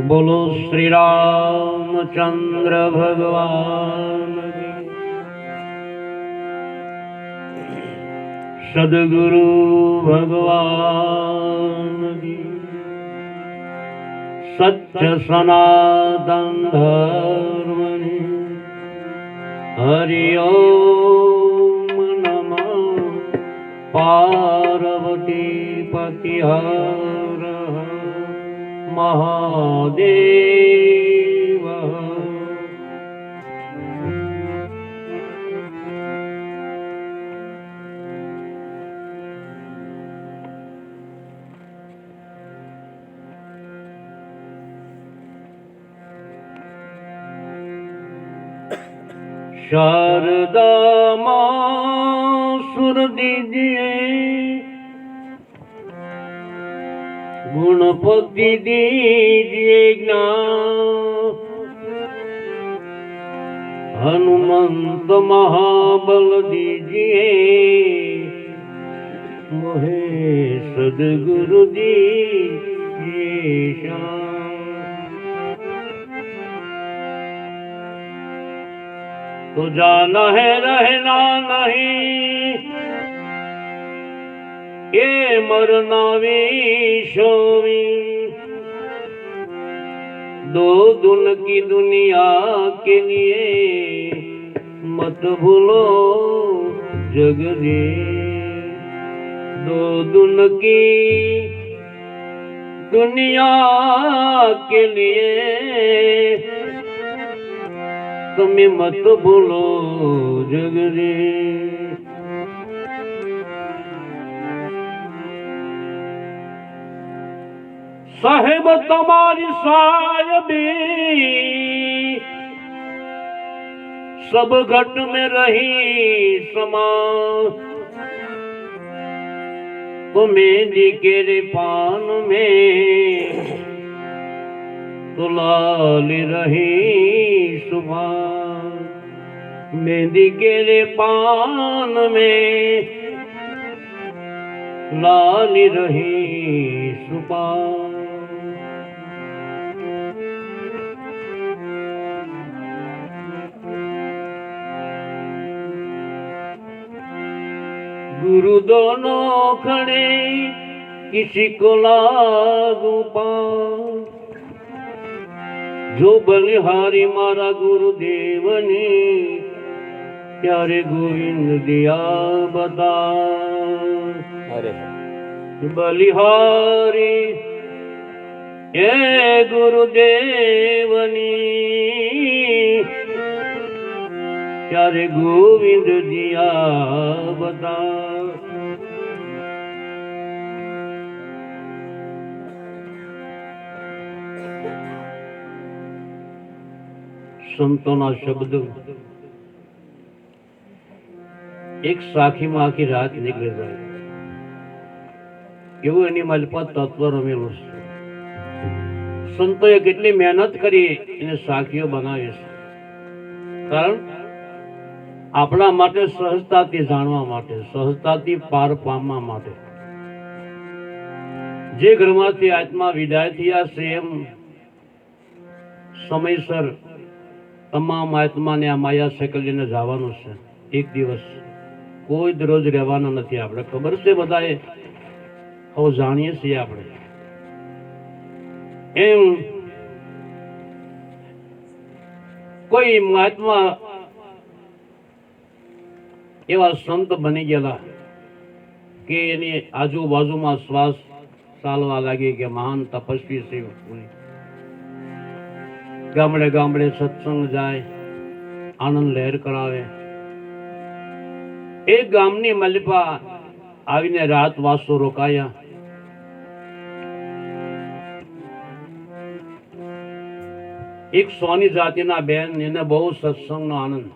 बोलो श्री रामचंद्र भगवान की। सद्गुरु भगवान की। सत्य सनातन धर्म हरि ओम नमः पार्वती पति हर महादेव। शारदा मां सुर दीजिए, गुणपति दीजिए ज्ञान, हनुमंत महाबल दीजिए, मोहे सद्गुरु दीजिए शान। तो जाना है रहना नहीं, ये मरना विशोवी, दो दुन की दुनिया के लिए मत भूलो जगदे। दो दुन की दुनिया के लिए तुम्हें मत भूलो जगदे। साहेब तुम्हारी साहिबी सब घट में रही समा, तो मेहंदी के रे पान में तो लाल रही सुबह। मेहंदी के रे पान में लाल रही सुबह। गुरु दोनों खड़े किसी को लागू पाऊं, जो बलिहारी मारा गुरुदेव ने प्यारे गोविंद दिया बता। अरे बलिहारी ये गुरुदेव ने प्यारे गोविंद दिया बता। संतों शब्द एक साखी में आखी रात निकली जाए એવું એની માલપા તત્વ રમેલું છે। સંતોએ કેટલી મહેનત કરી એને સાખીઓ બનાવી છે, કારણ આપણા માટે સહજતાથી જાણવા માટે, સહજતાથી પાર પામવા માટે। જે ઘરમાંથી આત્મા વિદાય થયા છે એમ સમયસર તમામ આત્માને આ માયા સેકલીને જવાનું છે। એક દિવસ કોઈ દરરોજ રહેવાના નથી। આપણે ખબર છે, બધાએ હવે જાણીએ છીએ આપણે એમ। કોઈ મહાત્મા એવા સંત બની ગયેલા કે એની આજુબાજુમાં શ્વાસ ચાલવા લાગી કે મહાન તપસ્વી છે। ગામડે ગામડે સત્સંગ જાય, આનંદ લહેર કરાવે। એક ગામની મલિપા આવીને રાત વાસો રોકાયા। એક સોની જાતિના બેન, એને બહુ સત્સંગનો આનંદ,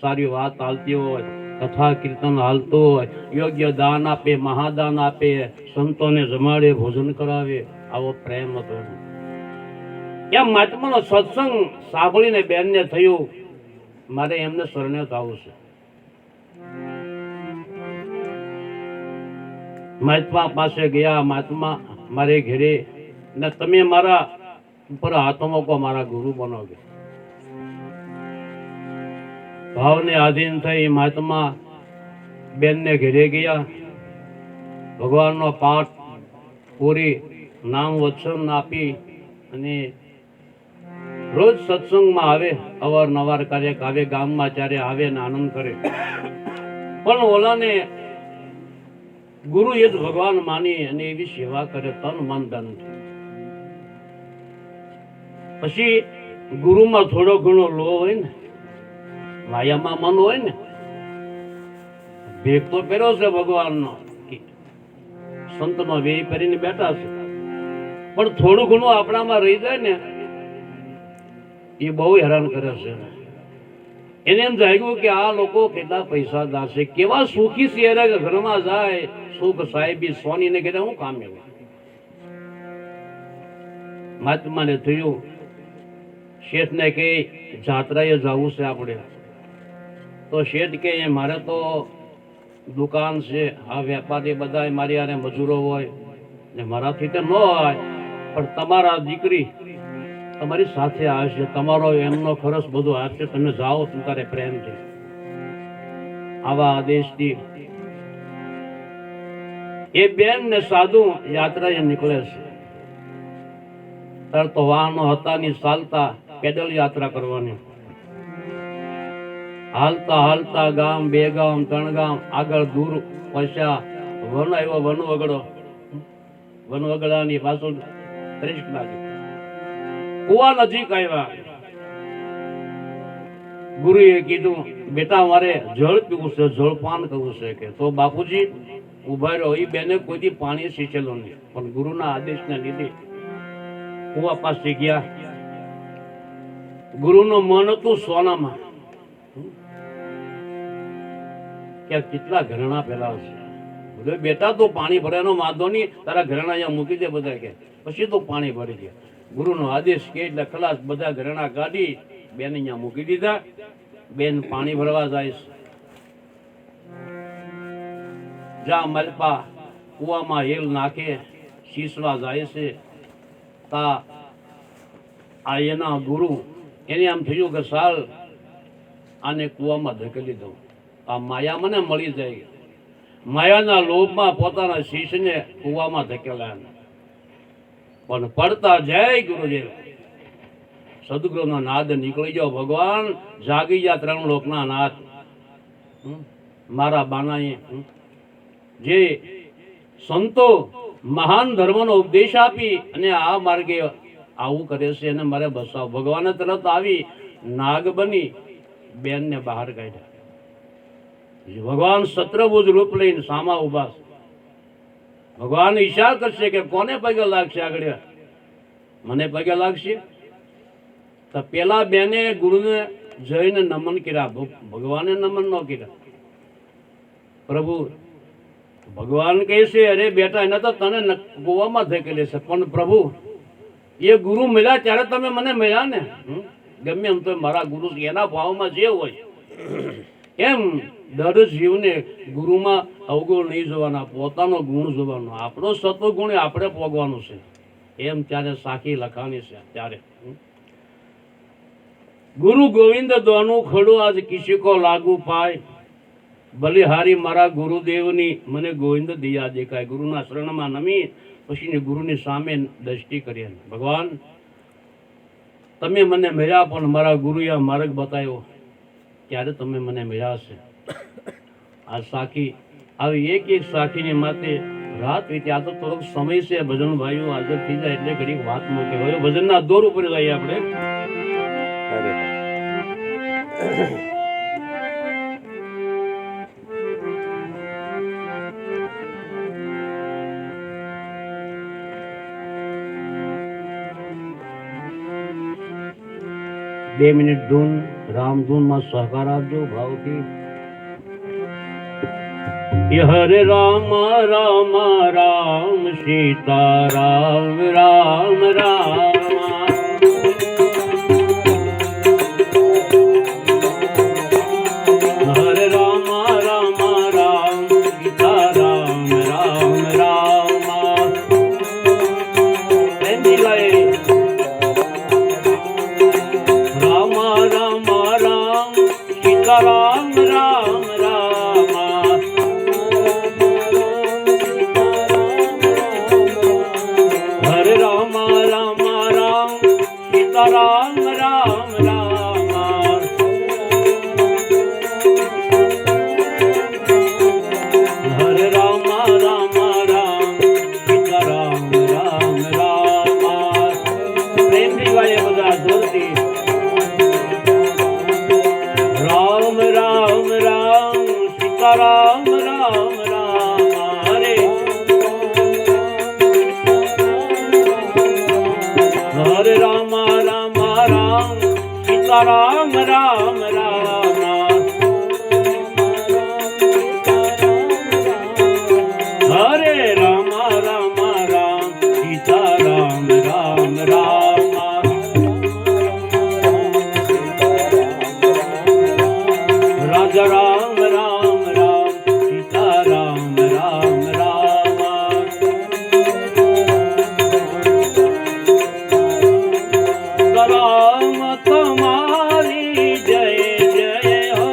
સારી વાત હાલતી હોય, કથા કીર્તન હાલતો હોય, યોગ્ય દાન આપે, મહાદાન આપે, સંતોને જમાડે, ભોજન કરાવે, આવો પ્રેમ હતો। એમ મહાત્માનો સત્સંગ સાંભળીને બેનને થયું મારે એમને શરણે થવું છે। મહાત્મા પાસે ગયા, મહાત્મા મારે ઘેરે ને તમે મારા પર હાથમાં કો મારા ગુરુ બનો કે ભાવને આધીન થઈ મહાત્મા બેનને ઘેરે ગયા. ભગવાનનો પાઠ પૂરી નામ વચન આપી અને રોજ સત્સંગમાં આવે, અવારનવાર કાર્ય આવે, ગામમાં ચારે આવે ને આનંદ કરે. પણ ઓલાને ગુરુ એ જ ભગવાન માની અને એવી સેવા કરે તન મન ધન. પછી ગુરુમાં થોડો ઘણો લો હોય ને, માયામાં મન હોય ને, ભેગ તો પહેર્યો છે ભગવાનનો, સંતનો વેય પહેરીને બેઠા છે, પણ થોડું ઘણું આપણામાં રહી જાય ને એ બહુ હેરાન કરે છે. એને એમ જાગ્યું કે આ લોકો કેટલા પૈસાદાર છે, કેવા સુખી છે, ઘરમાં જાય સુખ સાહેબી સોની ને કહેતા હું કામ એવું. મહાત્માને થયું શેઠને કે જાત્રાએ જવું છે આપણે. તો શેઠ કે મારે તો દુકાન છે, આ વેપારી બધા મારી યારે મજૂરો હોય ને મારાથી તો ન હોય, પણ તમારા દીકરી તમારી સાથે આવશે, તમારો એમનો ખર્ચ બધો આપશે, તમે જાઓ તમારે પ્રેમથી. આવા આદેશથી એ બેન ને સાધુ યાત્રાએ નીકળે છે. ત્યારે તો વાહનો હતા ની, ચાલતા પેદલ યાત્રા કરવાની. હાલતા હાલતા ગામ, 2 ગામ, 3 ગામ આગળ દૂર પહોંચ્યા. વન આવ્યો, વનવગડાની પાછળ 30 કિલોમીટર કુવા નજીક આવ્યા. ગુરુએ કીધું બેટા મારે જળ પીવું છે, જળપાન કરવું છે. કે તો બાપુજી ઉભા રહ્યો. એ બેને કોઈથી પાણી સિંચેલું નહીં, પણ ગુરુના આદેશને લીધે કુવા પાસે ગયા. ગુરુનું મન હતું સોનામાં કે કેટલા ઘરણા પેલા છે. બેટા તો પાણી ભરાનો વાંધો નહીં, તારા ઘરણા અહીંયા મૂકી દે બધા કે, પછી તો પાણી ભરી દે. ગુરુનો આદેશ કે એટલે ખલાસ બધા ઘરણા કાઢી બેન અહીંયા મૂકી દીધા. બેન પાણી ભરવા જાય છે. જા મલપા કુવામાં હેલ નાખે, શીસવા જાય છે. તા આ એના ગુરુ એને આમ થયું કે સાલ આને કુવામાં ધકેલી દઉં, આ માયા મને મળી જાય. માયાના લોભમાં પોતાના શીશને કુવામાં ધકેલ્યા, પણ પડતા જય ગુરુદેવ. સદગુરુનો નાદ નીકળી ગયો. ભગવાન જાગી ગયા 3 લોકના નાથ. મારા બાનાએ જે સંતો મહાન ધર્મનો ઉપદેશ આપી અને આ માર્ગે આવું કરે છે એને મારે બસાવ. ભગવાને તરત આવી નાગ બની બેનને બહાર કાઢ્યા. ભગવાન શત્રુભુજ રૂપ લઈને સામા ઉભા. ભગવાન ઈશાર કરશે કે કોને પગે લાગશે આગળ? મને પગે લાગશે. તો પેલા બેને ગુરુને જઈને નમન કર્યા, ભગવાને નમન ન કર્યા. પ્રભુ ભગવાન કહે છે અરે બેટા એને તો તને ગોવામાં ધકેલે છે, પણ પ્રભુ એ ગુરુ મળ્યા ત્યારે તમે મને મળ્યા ને. ગમે એમ તો મારા ગુરુ એના ભાવમાં જે હોય એમ દરેક જીવને ગુરુમાં અવગુણ નહીં જોવાના, પોતાનો ગુણ જોવાનો. આપણો સત્વગુણ આપણે પોગવાનું છે. એમ ત્યારે સાખી લખાણી છે. ત્યારે ગુરુ ગોવિંદ દોનું ખડું આજ કિસી કો લાગુ પાય, બલિહારી મારા ગુરુદેવની મને ગોવિંદ દિયા દેખાય. ગુરુના શરણમાં નમી પછી ગુરુની સામે દ્રષ્ટિ કરી. ભગવાન તમે મને મળ્યા, પણ મારા ગુરુએ માર્ગ બતાવ્યો ત્યારે તમે મને મળ્યા છે. આ સાખી આવી એક એક સાખીની માથે રાત વીતી. આ તો થોડોક સમય છે, ભજન ભાઈઓ હાજર થઈ જાય એટલે ઘડીક વાત મૂકે. હવે ભજનના દોર ઉપર જઈએ આપણે. બે મિનિટ ધૂન રામ ધૂન માં સહકાર આપજો ભાવથી. હરે રામ રામ રામ સીતા રામ રામ રામ. હરે રામ રામ રામ સીતા રામ રામ રામ. સદા રામ રામ રામ હરે રામ રામ રામ સીતા રામ રામ રામ રાજા રામ રામ રામ સીતા રામ રામ રામ રામ તમારી જય જય હો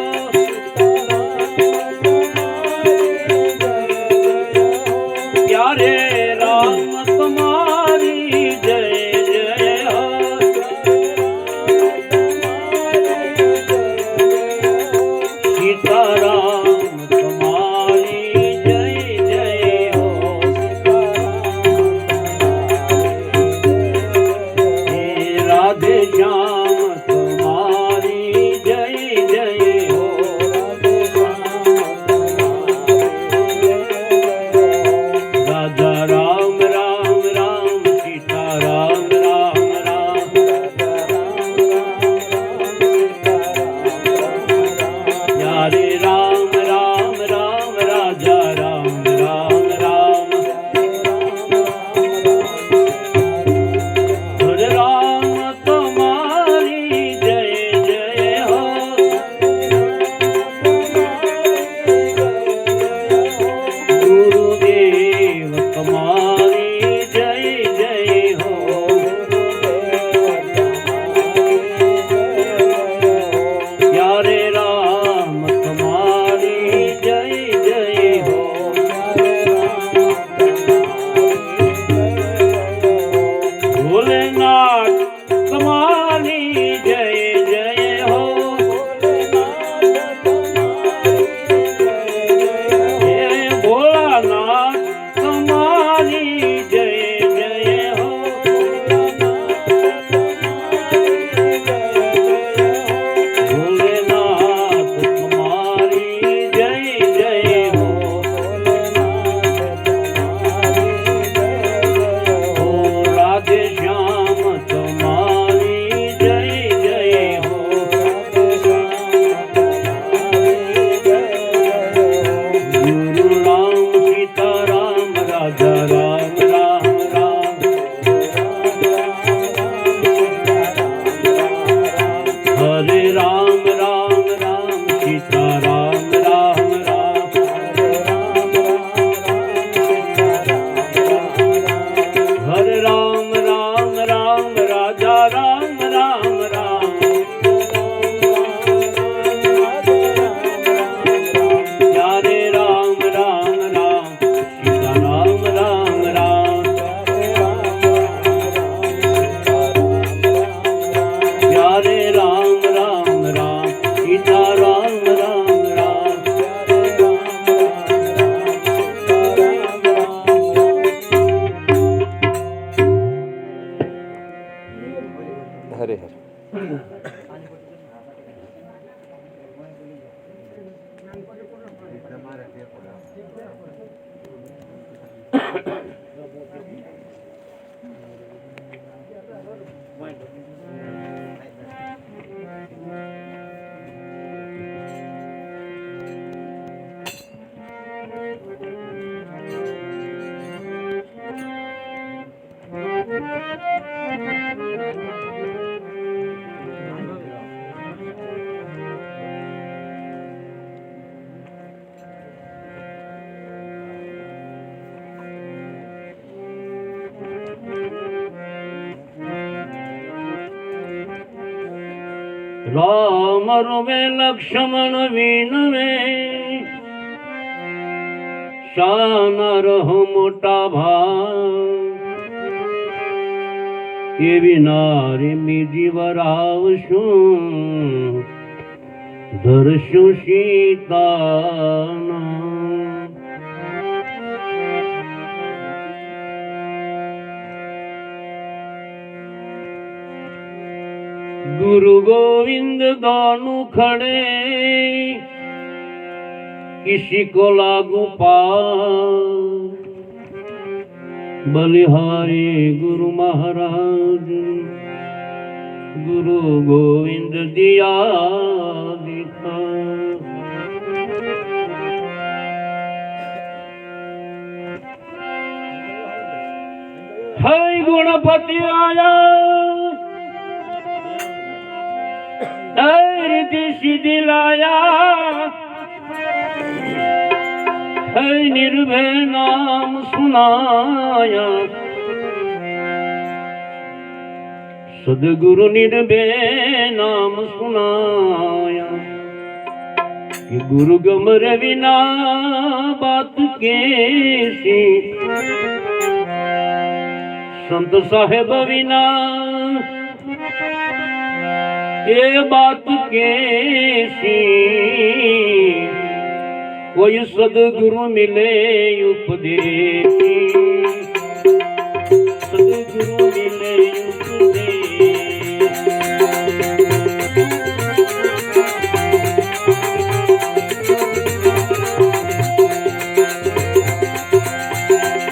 प्यारे राम तुम्हारी जय जय हो सीता राम तुम्हारी जय जय हो राधे श्याम तुम्हारी जय जय हो राजा राम राम राम सीता राम राम राम प्यारे राम राम राम राजा राम राम राम हरे राम तुम्हारी जय जय हो गुरुदेव तुम्हारी जय जय हो प्यारे राम तुम्हारी जय जय हो भोलेनाथ तुम्हारी जय जय हो हे भोलानाथ तुम्हारी जय जय हो भोलेनाथ तुम्हारी जय जय हो ओ राधे श्याम तुम्हारी जय जय हो गुरु राम सीता राम राजा राम राम राम हरे राम राम राम सीता राम राम राम हरे राम राम राम राजा राम राम राम प्यारे राम राम राम सीता राम राम राम प्यारे राम राम राम सीता राम राम राम हरे हरे राम रुवे लक्ष्मण विनवे शान रहो मोटा भाई ये विनारी मी जीवरावशु दर्शु सीताना गुरु गोविंद दानु खड़े किसी को लागू पार बलिहारी गुरु महाराज गुरु गोविंद दिया दिखा। है गुणपति आया रिद्धि सिद्धि लाया, है निर्भय नाम सुनाया। सदगुरु निर्भय नाम सुनाया कि गुरु गमर विना बात कैसी, संत साहेब विना ये बात कैसी। कोई सदगुरु मिले उपदेशी, सदगुरु मिले उपदेशी।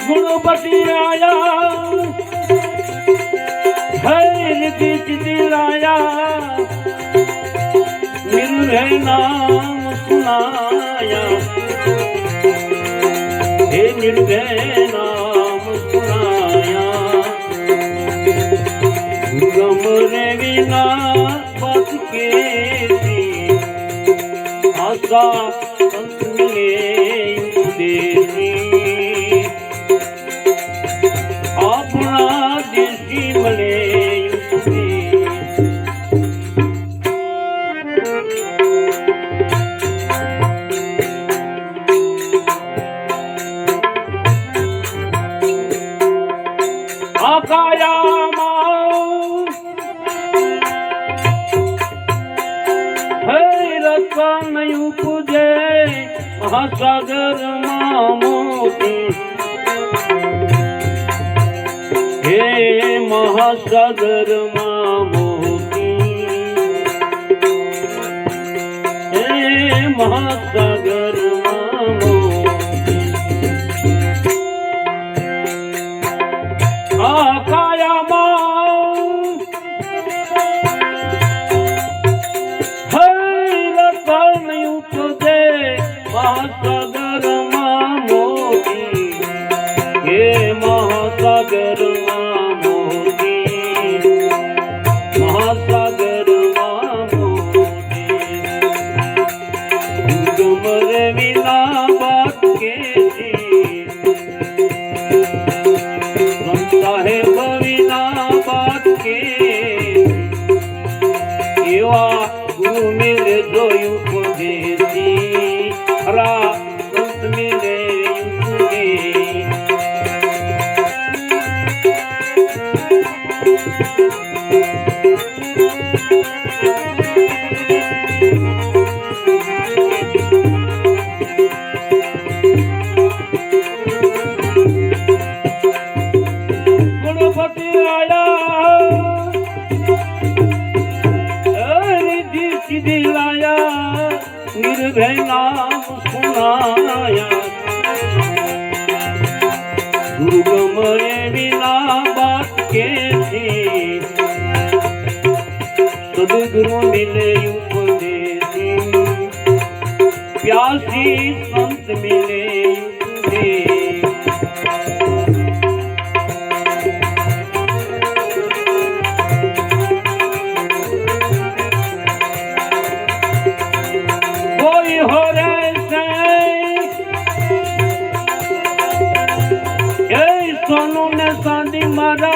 गुणपति आया रिद्धि सिद्धि लाया, निर्भय नाम सुनाया। हे निर्भय नाम सुनाया, गमरे बिना बात कैसी। आशा संत मिले उपदेशी, अपना देशी मिले आकाया नहीं उपजे महासागर मोती। हे महासागर मोती, हे महासागर मोती। आकाया महासागर मोती, हे महासागर मोती, महासागर मोती। गमरे बिना बात कैसी, साहेब बिना बात कैसी। एवा गुरु मिले जो उपदेशी, संत मिले गुणपति आया रिद्धि सिद्धि लाया, निर्भय नाम सुनाया। गुरु गमरे बिना बात कैसी, सदगुरु मिले उपदेशी। प्यासी संत मिले उपदेशी। कोई हो रे सोनू ने शादी मारा,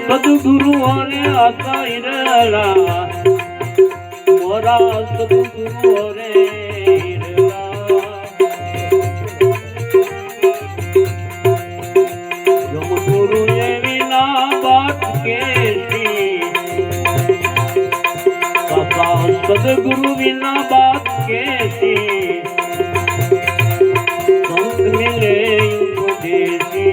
सदगुरु ने आता इरला मोरा, सदगुरु ने इरला। गुरु ने बिना बात कैसी, सदगुरु बिना बात कैसी। संत मिले उपदेशी,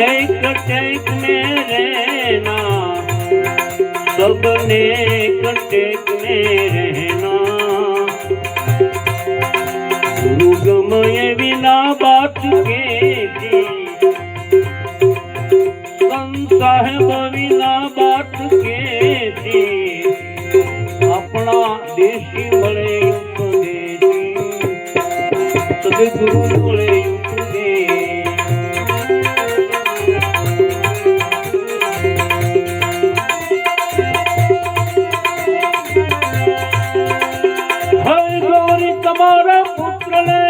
एक टेक में रहना, सबने एक टेक में रहना। गुरु गमये बिना बात के दी, संत साहेब बिना बात के दी। अपना देशी મળે ઉપદેશી, સદગુરુ મળે ઉપદેશ। હે ગૌરી તમારા પુત્રને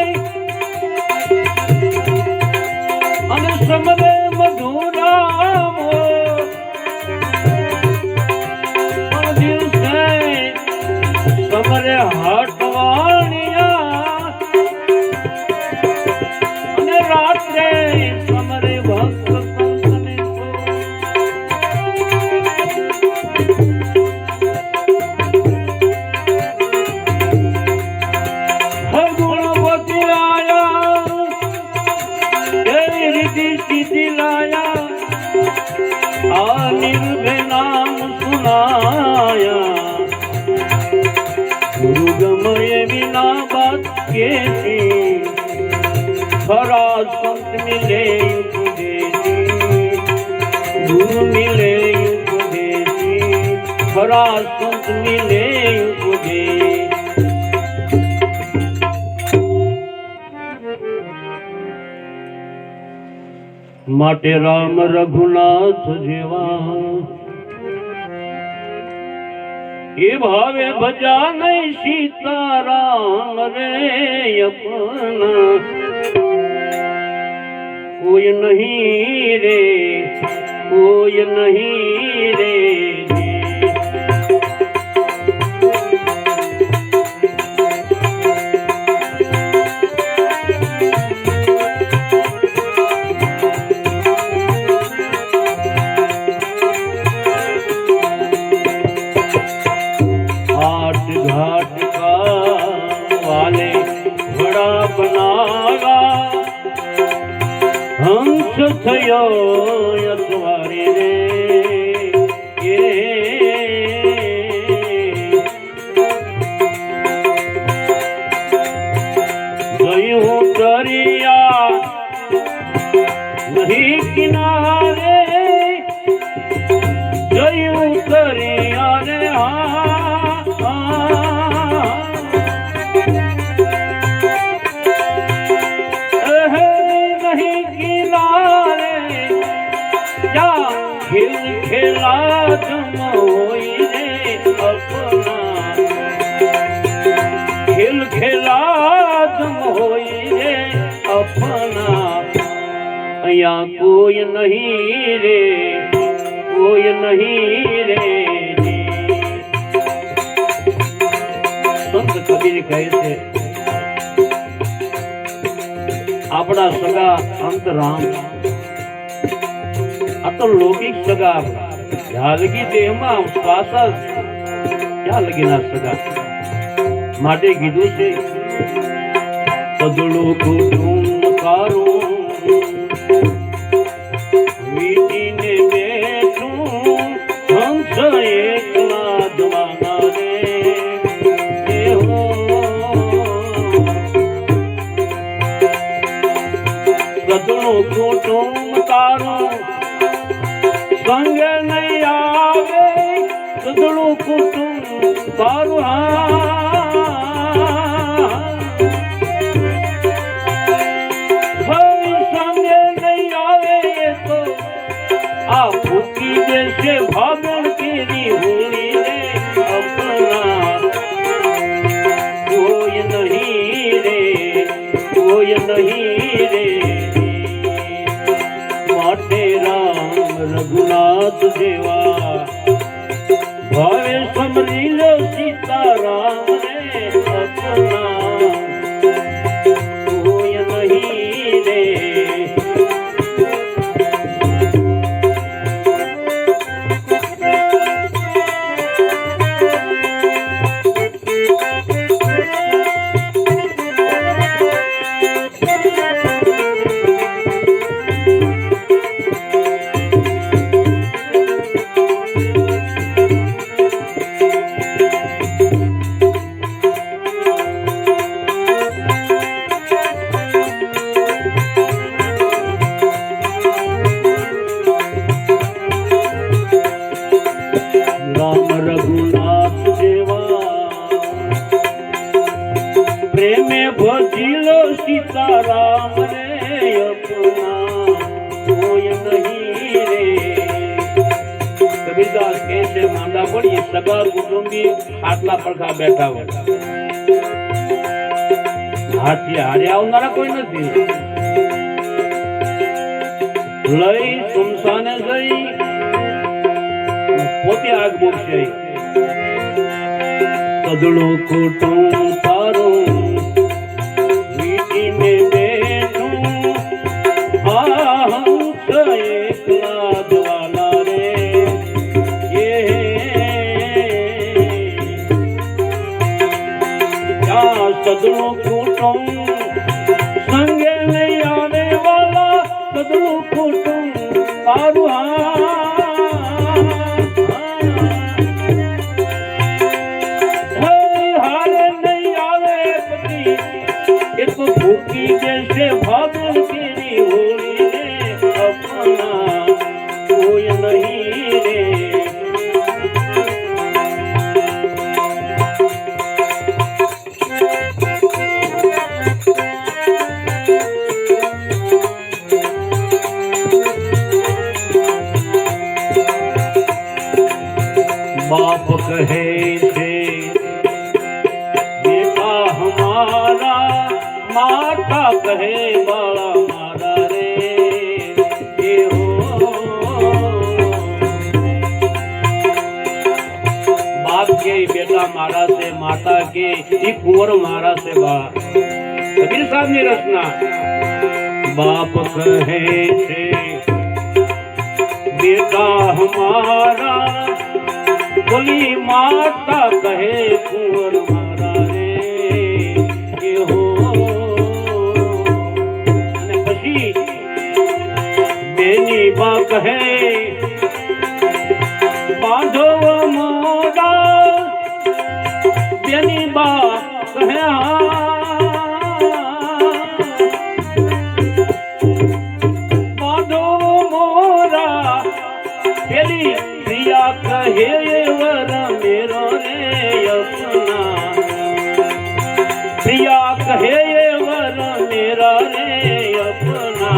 અને સમરે મધુરામો, પણ દિવસે સમરે હાટવાણિયા અને રાત્રે સમરે ભક્ત સંતને હે ગુણવતી આયા, એવી રીતિ સીધી લાયા, આ નિર્ભય નામ સુનાયા। गुरु गमये बिना बात के दी, खरा संत मिले उपदेशी, गुरु मिले उपदेशी, खरा संत मिले उपदेश। માટે રામ રઘુનાથ જેવા એ ભાવે ભજા નહીં સીતારામ રે અપના, કોઈ નહીં રે, કોઈ નહીં રે। घाट का वाले बड़ा बनावा, हंस थयो यतवारे रे। गयूं दरिया नहीं किनारे, गयूं दरिया रे नहीं किनारे, क्या खिल खिला तुम होई रे अपना, खिल खिला तुम होई रे अपना। यहाँ कोई नहीं रे, कोई नहीं रे। संत कबीर કહે છે આપણા સગા અંત રામ, આ તો લૌકિક સગા આપણા, જાલગી દેહમાં શ્વાસા ક્યાં લગીના સગા। માટે કીધું છે સદળું કુટુંબ કારું વીટીને બેઠું, હંસ એકલા દવાના રે। સદળું કુટુંબ તારું સંગ નહીં આવે, સદળું કુટુંબ તારું સંગ નહીં આવે તો આ ભૂકી દેશે ભાગણ કેરી હોળી રે અપના। કોઈ નહીં રે, કોઈ નહીં રે। માટે રામ રઘુનાથ જેવા ભાવે સમરી લો સીતારામ રે અપના, કોઈ નહીં રે। राम रे अपना कोई नहीं रे। कबीरदास कैसे मांडा पड़ी सगा कुटुंबी आटला પડખા બેઠા હોય હાથી હારે આવનારા કોઈ નથી લઈ સુમસાને જઈ પોતે આગ મૂકશે સદળું કુટુંબ તારું વીટીને બેઠું એકલા જવાના રે સદળું કુટુંબ સંગે નહીં આને વાલા સદળું કુટુંબ તારું હારે નહીં આવે પછી એ તો ભૂકી જશે ભાગલ કેરી હોળી રે અપના કોઈ નહીં રે। बाप कहे थे बेटा हमारा माता कहे बड़ा मारा रे ये हो बाप के बेटा मारा से माता के ये कुंवर मारा से बा कबीर साहब ने रचना बाप कहे थे बेटा हमारा बोली माता कहे कुंवर मारा रे ये हो અને પછી બેની બા કહે બાંધો મોડા બેની બા કહે બાંધો મોરા પેલી પ્રિયા કહે मेरो रे अपना प्रिया कहे वर मेरा रे अपना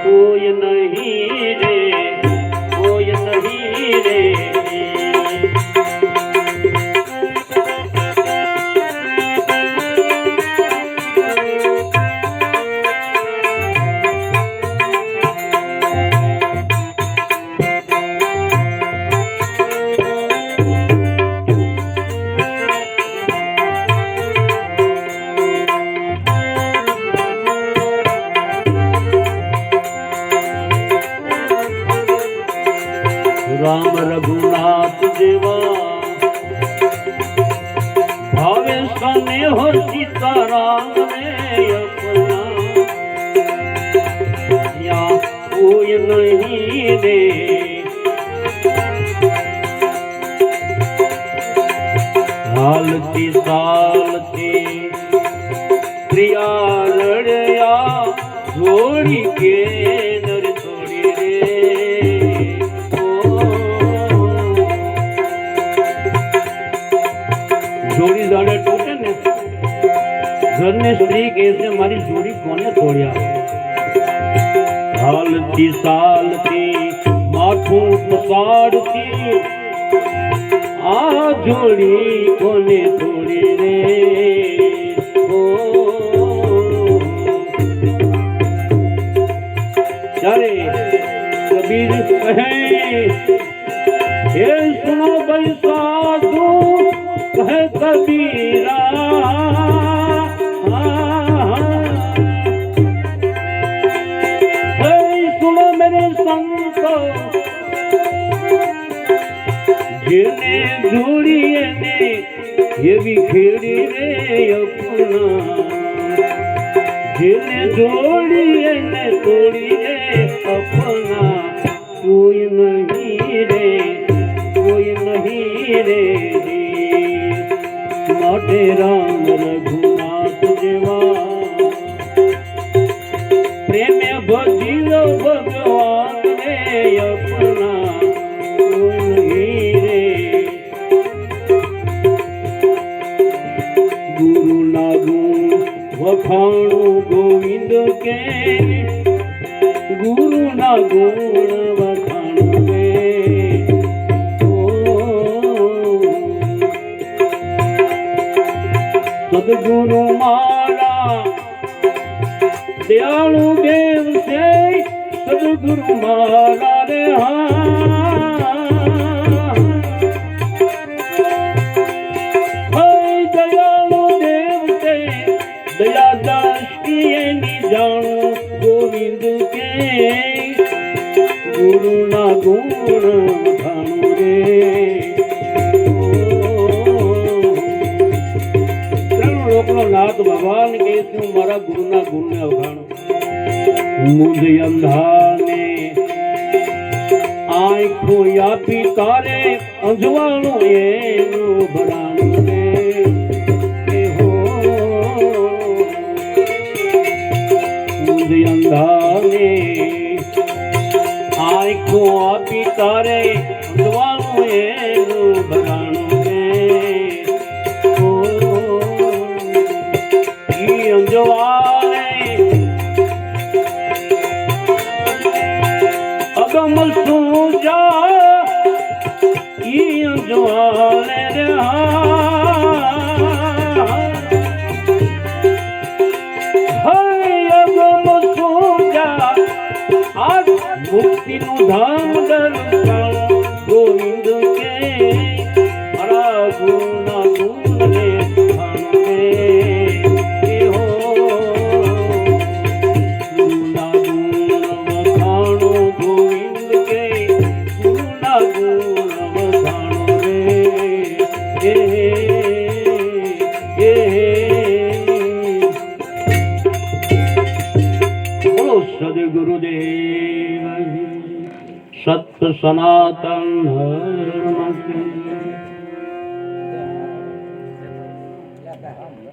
कोई नहीं रे कोई नहीं रे। राम रघुनाथ देवा भावे सने हो सीता राम रे अपना या कोई नहीं रे। हालती सालती प्रिया लड़या जोड़ी के नर छोड़ी रे जोड़ी जाने टूटे ने घर ने स्त्री कैसे हमारी जोड़ी कोने तोड़िया हालती सालती माथू साड़ती आ जोड़ी कोने तोड़ी रे ओ चले कबीर कहे ये सुनो भाई साधु कहे कबीरा सुनो मेरे संतो जिने जोड़ी ने ये भी खेड़ी रे अपना जिने जोड़ी ने तोड़ी रे अपना कोई नहीं रे कोई नहीं रे। माटे राम रघुनाथ देवा प्रेम भजियो भगवान रे अपना कोई नहीं रे। गुरु लागू वखाणु गोविंद કે ગુરુના ગુણ વખાણ રે સદગુરુ મારા દયાળુ દેવ છે સદગુરુ મારા રે દયાળુ દેવ છે દયા દ્રષ્ટિ એની જાણું ગોવિંદ કે ગુરુના ગુણ વખાણું રે લોકનો નાથ ભગવાન કે તું મારા ગુરુના ગુણને વખાણો મુંજ અંધાને આંખો આપી તારે અંજવાળું એનું ભરાણું રે હો મુંજ અંધાને આંખો આપી તારે અંજવાળું એનું ભરાણું રે અંજવાળે અગમ સુજા ઈ અંજવાળે રે અગમ સુજા આ મુક્તિનું ધામ દર્શન ગોવિંદ કે મારા ગુરુના ગુણને સદગુરુદેવ સત સનાતન ધર્મ